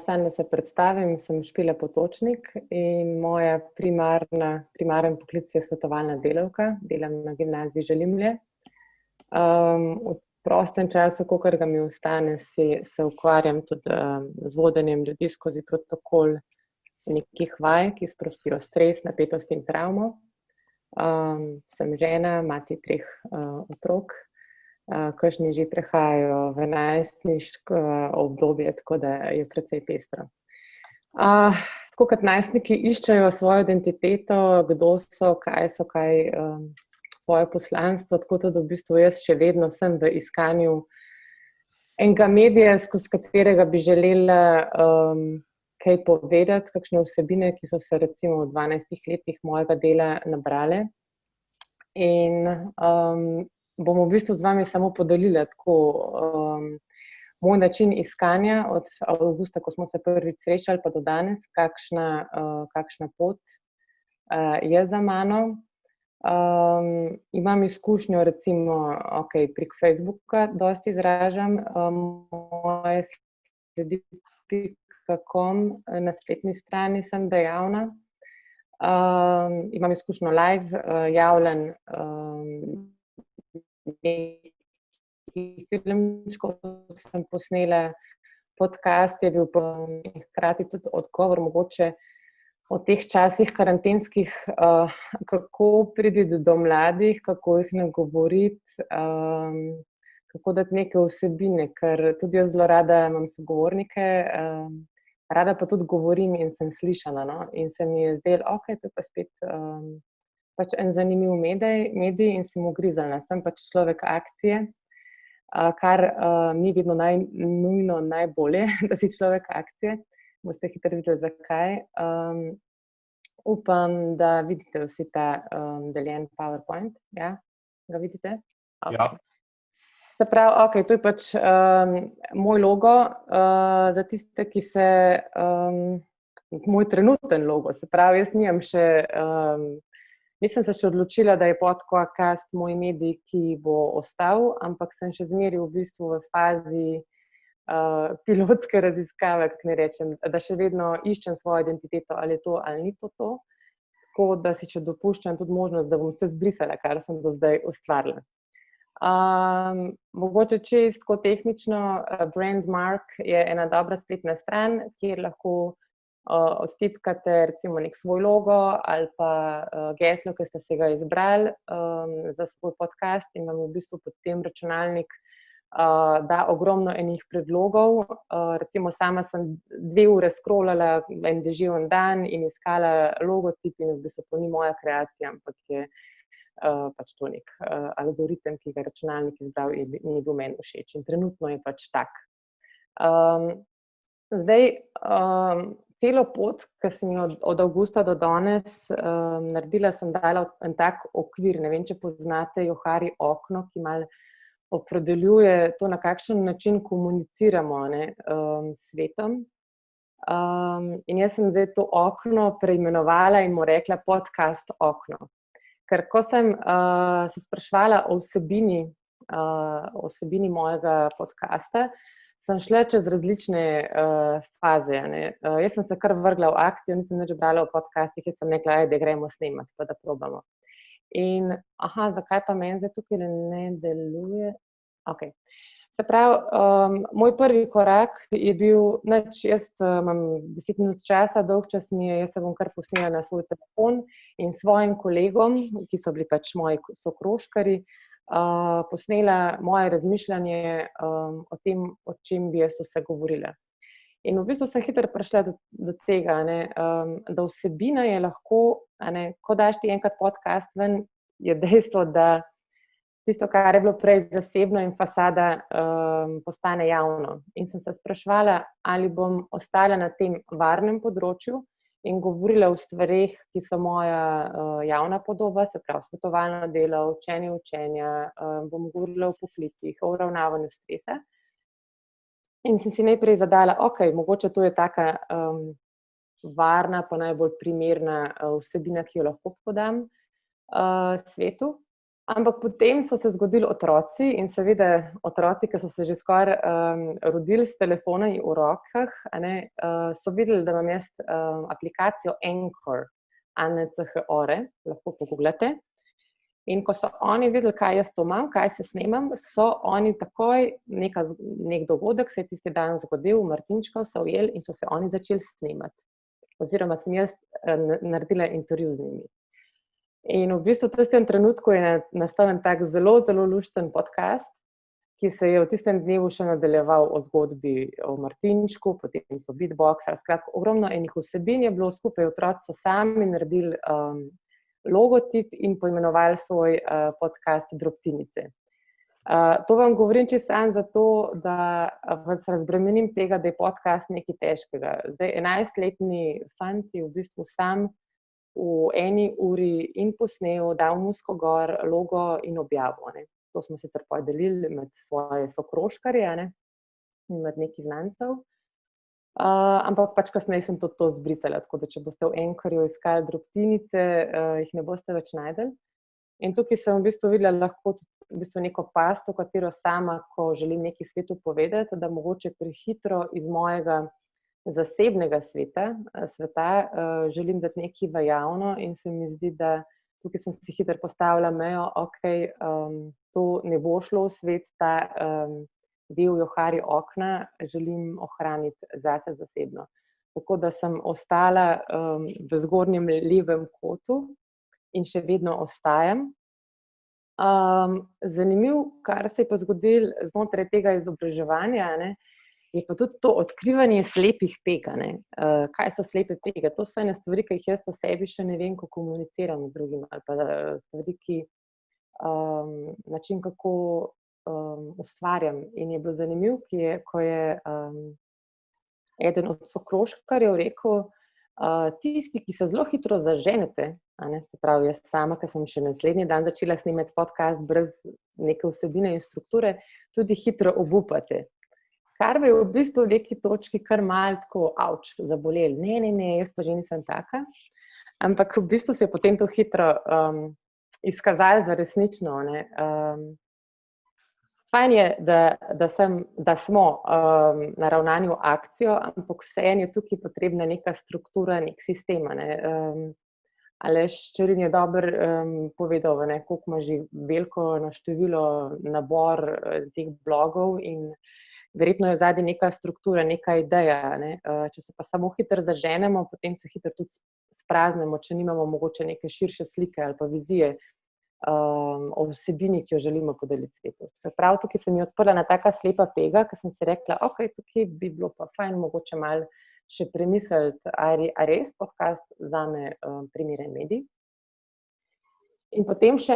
Samo da se predstavim, sem Špela Potočnik in moja primaren poklic je svetovalna delavka, delam na gimnaziji Želimlje. V prostem času, kolikor ga mi ostane, se ukvarjam tudi z vodenjem ljudi skozi protokol nekih vaj, ki sprostijo stres, napetost in travmo. Sem žena, mati 3 otrok, kakšni že prehajajo v najstniško obdobje, tako da je precej pestro. Tako kot najstniki iščejo svojo identiteto, kdo so, svoje poslanstvo, tako tudi v bistvu jaz še vedno sem v iskanju enega medija, skozi katerega bi želela kaj povedati, kakšne vsebine, ki so se recimo v 12 letih mojega dela nabrale. In bom v bistvu z vami samo podelila tako moj način iskanja od avgusta, ko smo se prvič srečali, pa do danes, kakšna pot je za mano. Imam izkušnjo recimo, prek Facebooka dosti izražam moje sledi.com, na spletni strani sem dejavna. Imam izkušnjo live javljanj, filmčkov sem posnela, podcast je bil hkrati tudi odgovor mogoče o teh časih karantenskih, kako priti do mladih, kako jih nagovoriti, kako dati neke vsebine, ker tudi jaz zelo rada imam sogovornike, rada pa tudi govorim in sem slišana, no, in se mi je zdelo, to je pa spet pač en zanimiv medij in sem ugrizala. Sem pač človek akcije, kar ni vedno nujno najbolje, da si človek akcije. Boste hitro videli, zakaj. Upam, da vidite vsi ta deljen PowerPoint. Ja, ga vidite? Ja. Se pravi, to je pač moj logo, za tiste, ki se, moj trenuten logo, se pravi, jaz nisem se še odločila, da je podcast moj medij, ki bo ostal, ampak sem še zmeraj v bistvu v fazi pilotske raziskave, kako naj rečem, da še vedno iščem svojo identiteto, ali je to ali ni to. Tako da si še dopuščam tudi možnost, da bom se zbrisala, kar sem do zdaj ustvarila. Mogoče čisto tehnično, Brandmark je ena dobra spletna stran, kjer lahko odtipkate recimo nek svoj logo ali pa geslo, ki ste se ga izbrali za svoj podcast, in vam v bistvu pod tem računalnik da ogromno enih predlogov. Recimo sama sem 2 ure scrollala en deževen dan in iskala logotip in v bistvu to ni moja kreacija, ampak je pač to nek algoritem, ki ga računalnik izbral in ni bil meni všeč in trenutno je pač tak. Zdaj, celo pot, ki sem jo od avgusta do danes naredila, sem dala en tak okvir, ne vem, če poznate Johari okno, ki malo opredeljuje to, na kakšen način komuniciramo s svetom. In jaz sem zdaj to okno preimenovala in mu rekla podcast okno. Ker ko sem se spraševala o vsebini mojega podcasta, sem šla čez različne faze. Jaz sem se kar vrgla v akcijo, nisem nič brala o podcastih, jaz sem rekla, ajde, gremo snemati, pa da probamo. In, zakaj pa meni zdaj tukaj ne deluje? Se pravi, moj prvi korak je bil, jaz imam 10 minut časa, dolg čas mi je, jaz se bom kar posnela na svoj telefon in svojim kolegom, ki so bili pač moji sokrožkarji, posnela moje razmišljanje o tem, o čem bi jaz vse govorila. In v bistvu sem hitro prišla do tega, da vsebina je lahko, ko daš ti enkrat podcast ven, je dejstvo, da tisto, kar je bilo prej zasebno in fasada, postane javno. In sem se spraševala, ali bom ostala na tem varnem področju in govorila o stvareh, ki so moja javna podoba, se pravi svetovalno delo, učenja, bom govorila o poklicih, o uravnavanju stresa. In sem si najprej zadala, mogoče to je taka varna, pa najbolj primerna vsebina, ki jo lahko podam svetu. Ampak potem so se zgodili otroci in seveda otroci, ki so se že skoraj rodili s telefoni v rokah, so videli, da imam jaz aplikacijo Anchor, A-N-C-H-O-R, lahko pogooglate. In ko so oni videli, kaj jaz to imam, kaj se snemam, so oni takoj, nek dogodek se je tisti dan zgodil, Martinčkov so ujeli in so se oni začeli snemati. Oziroma sem jaz naredila intervju z njimi. In v bistvu v tistem trenutku je nastal en tak zelo, zelo lušten podcast, ki se je v tistem dnevu še nadaljeval o zgodbi o Martinčku, potem so beatboxali, skratka, ogromno enih vsebin je bilo skupaj, otroci so sami naredili logotip in poimenovali svoj podcast Drobtinice. To vam govorim čisto samo zato, da vas razbremenim tega, da je podcast nekaj težkega. Zdaj, 11-letni fant je v bistvu sam v 1 uri in posnel, dal muziko gor, logo in objavil. To smo sicer podelili med svoje sokroškarje in med nekaj znancev. Ampak pač kasneje sem to zbrisala, tako da če boste v Anchorju iskali Drobtinice, jih ne boste več najdeli. In tukaj sem v bistvu videla lahko v bistvu neko past, v katero sama, ko želim nekaj svetu povedati, da mogoče prehitro iz mojega zasebnega sveta želim dati nekaj v javno in se mi zdi, da tukaj sem si hitro postavila mejo, to ne bo šlo v svet, ta del Johari okna želim ohraniti zase zasebno. Tako da sem ostala v zgornjem levem kotu in še vedno ostajam. Zanimivo, kar se je pa zgodilo znotraj tega izobraževanja, je pa tudi to odkrivanje slepih peg. Kaj so slepe pege? To so ene stvari, ki jih jaz o sebi še ne vem, ko komuniciram z drugim, ali pa stvari, način, kako ustvarjam. In je bilo zanimivo, ko je eden od sokroškarjev rekel, tisti, ki se zelo hitro zaženete, se pravi, jaz sama, ki sem še naslednji dan začela snemati podcast brez neke vsebine in strukture, tudi hitro obupate. Kar me je v bistvu v neki točki kar malo tako zabolel. Ne, jaz pa že nisem taka. Ampak v bistvu se je potem to hitro izkazalo za resnično. Fajn je, da smo naravnani v akcijo, ampak vseeno je tukaj potrebna neka struktura, nek sistem. Aleš Čerin je dobro povedal, koliko ima že veliko število nabor teh blogov in verjetno je zadnji neka struktura, neka ideja. Če se pa samo hitro zaženemo, potem se hitro tudi spraznemo, če nimamo mogoče neke širše slike ali pa vizije o vsebini, ki jo želimo podeliti svetu. Se pravi, tukaj se mi je odprla ena taka slepa pega, ker sem si rekla, tukaj bi bilo pa fajn mogoče malo še premisliti, a res podcast zame primeren medij. In potem še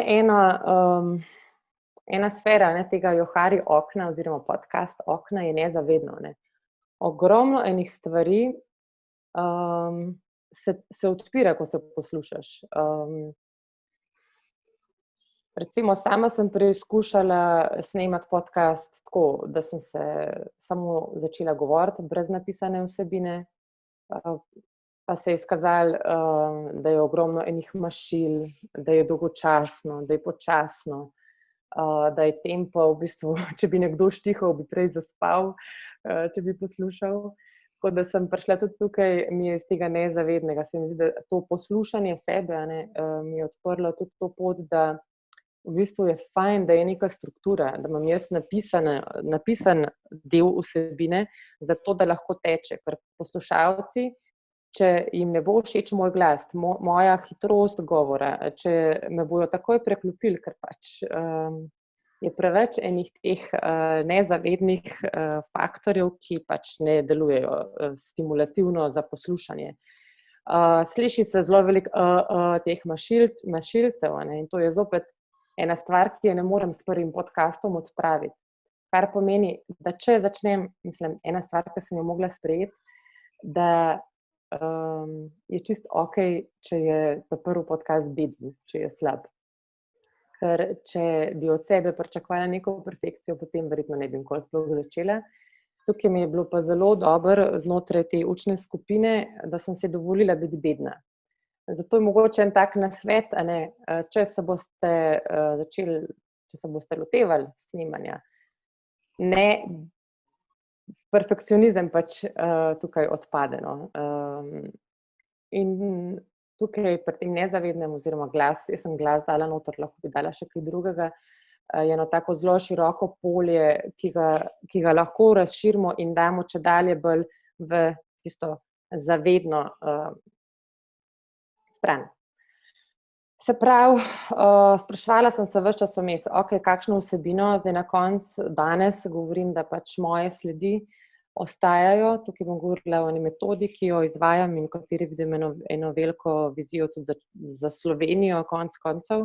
ena sfera tega Johari okna oziroma podcast okna je nezavedno. Ogromno enih stvari se odpira, ko se poslušaš. Recimo, sama sem preizkušala snemati podcast tako, da sem se samo začela govoriti brez napisane vsebine, pa se je izkazalo, da je ogromno enih mašil, da je dolgočasno, da je počasno, da je tempo v bistvu, če bi nekdo štihal, bi prej zaspal, če bi poslušal. Tako da sem prišla tudi tukaj, mi je iz tega nezavednega. Se mi zdi, da to poslušanje sebe mi je odprlo tudi to pot, da v bistvu je fajn, da je neka struktura, da imam jaz napisan del vsebine, zato da lahko teče. Ker poslušalci, če jim ne bo všeč moj glas, moja hitrost govora, če me bojo takoj preklopili, ker pač je preveč enih teh nezavednih faktorjev, ki pač ne delujejo stimulativno za poslušanje. Sliši se zelo veliko teh mašilcev, in to je zopet ena stvar, ki je ne morem s prvim podcastom odpraviti. Kar pomeni, da če začnem, ena stvar, ki sem jo mogla sprejeti, da je čisto okej, če je ta prvi podcast beden, če je slab. Ker če bi od sebe pričakovala neko perfekcijo, potem verjetno ne bi nikoli sploh začela. Tukaj mi je bilo pa zelo dobro znotraj te učne skupine, da sem si dovolila biti bedna. Zato je mogoče en tak nasvet, a ne, če se boste začeli, če se boste lotevali snemanja, ne, perfekcionizem pač tukaj odpade, no. In tukaj pri tem nezavednem oziroma glas, jaz sem glas dala noter, lahko bi dala še kaj drugega, je eno tako zelo široko polje, ki ga lahko razširimo in damo čedalje bolj v tisto zavedno stran. Se pravi, spraševala sem se ves čas vmes, okej, kakšno vsebino, zdaj na koncu danes govorim, da pač moje sledi ostajajo, tukaj bom govorila o eni metodi, ki jo izvajam in v kateri vidim eno veliko vizijo tudi za Slovenijo, konec koncev.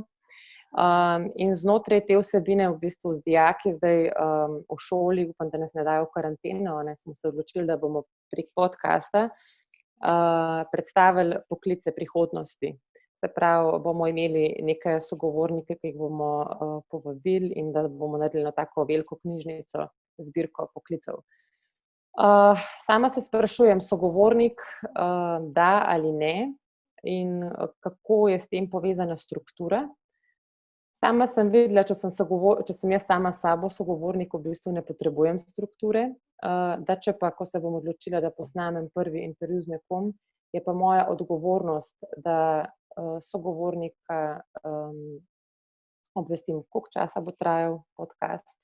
In znotraj te vsebine v bistvu z dijaki zdaj v šoli, upam, da nas ne dajo v karanteno, smo se odločili, da bomo prek podcasta predstavili poklice prihodnosti. Se pravi, bomo imeli neke sogovornike, ki jih bomo povabili in da bomo naredili eno tako veliko knjižnico, zbirko poklicev. Sama se sprašujem, sogovornik da ali ne in kako je s tem povezana struktura. Sama sem videla, če sem jaz sama s sabo sogovornik, v bistvu ne potrebujem strukture, da če pa, ko se bom odločila, da posnamem prvi intervju z nekom, je pa moja odgovornost, da sogovornika obvestim, koliko časa bo trajal podcast,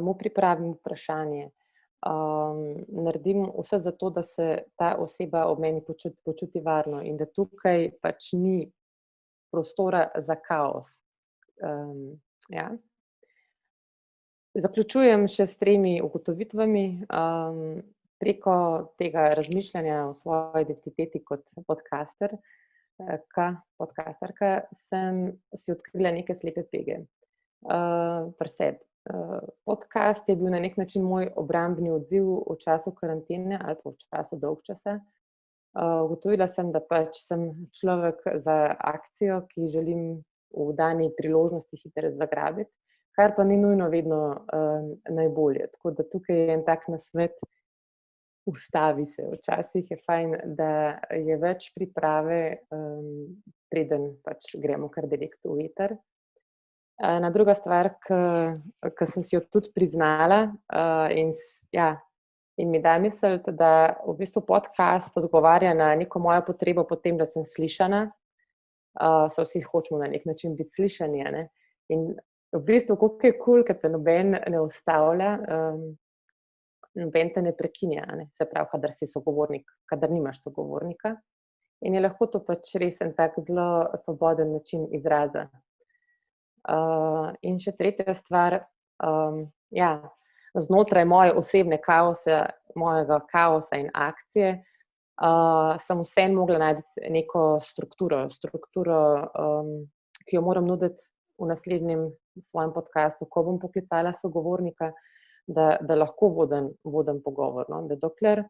mu pripravim vprašanje, naredim vse za to, da se ta oseba ob meni počuti varno in da tukaj pač ni prostora za kaos. Ja. Zaključujem še s 3 ugotovitvami. Preko tega razmišljanja o svoji identiteti kot podcasterka sem si odkrila neke slepe pege pri sebi. Podcast je bil na nek način moj obrambni odziv v času karantene ali pa v času dolgčasa. Ugotovila sem, da pač sem človek za akcijo, ki želim v dani priložnosti hitro zagrabiti, kar pa ni nujno vedno najbolje. Tako da tukaj je en tak nasvet, ustavi se. Včasih je fajn, da je več priprave, preden pač gremo kar direkt v eter. Ena druga stvar, ki sem si jo tudi priznala in mi da misliti, da v bistvu podcast odgovarja na neko mojo potrebo po tem, da sem slišana. Se vsi hočemo na nek način biti slišani, a ne. In v bistvu, koliko je kul, ker te noben ne ustavlja, noben te ne prekinja, a ne. Se pravi, kadar si sogovornik, kadar nimaš sogovornika. In je lahko to pač res en tak zelo svoboden način izraza. In še tretja stvar, znotraj moje osebne mojega kaosa in akcije, sem vseeno mogla najti neko strukturo, ki jo moram nuditi v naslednjem svojem podcastu, ko bom poklicala sogovornika, da lahko vodim pogovor, no. Da dokler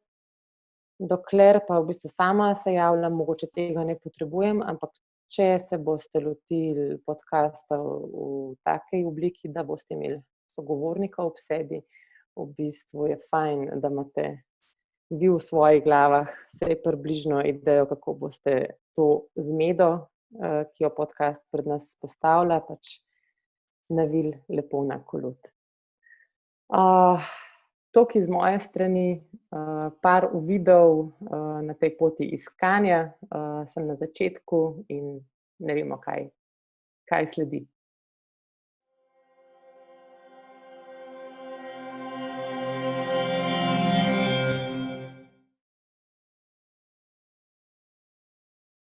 pa v bistvu sama se javljam, mogoče tega ne potrebujem, ampak če se boste lotili podcasta v taki obliki, da boste imeli sogovornika ob sebi, v bistvu je fajn, da imate vi v svojih glavah vsaj približno idejo, kako boste to zmedo, ki jo podcast pred nas postavlja, pač navili lepo na kolut. Toliko iz moje strani, par uvidov na tej poti iskanja, sem na začetku in ne vemo, kaj sledi.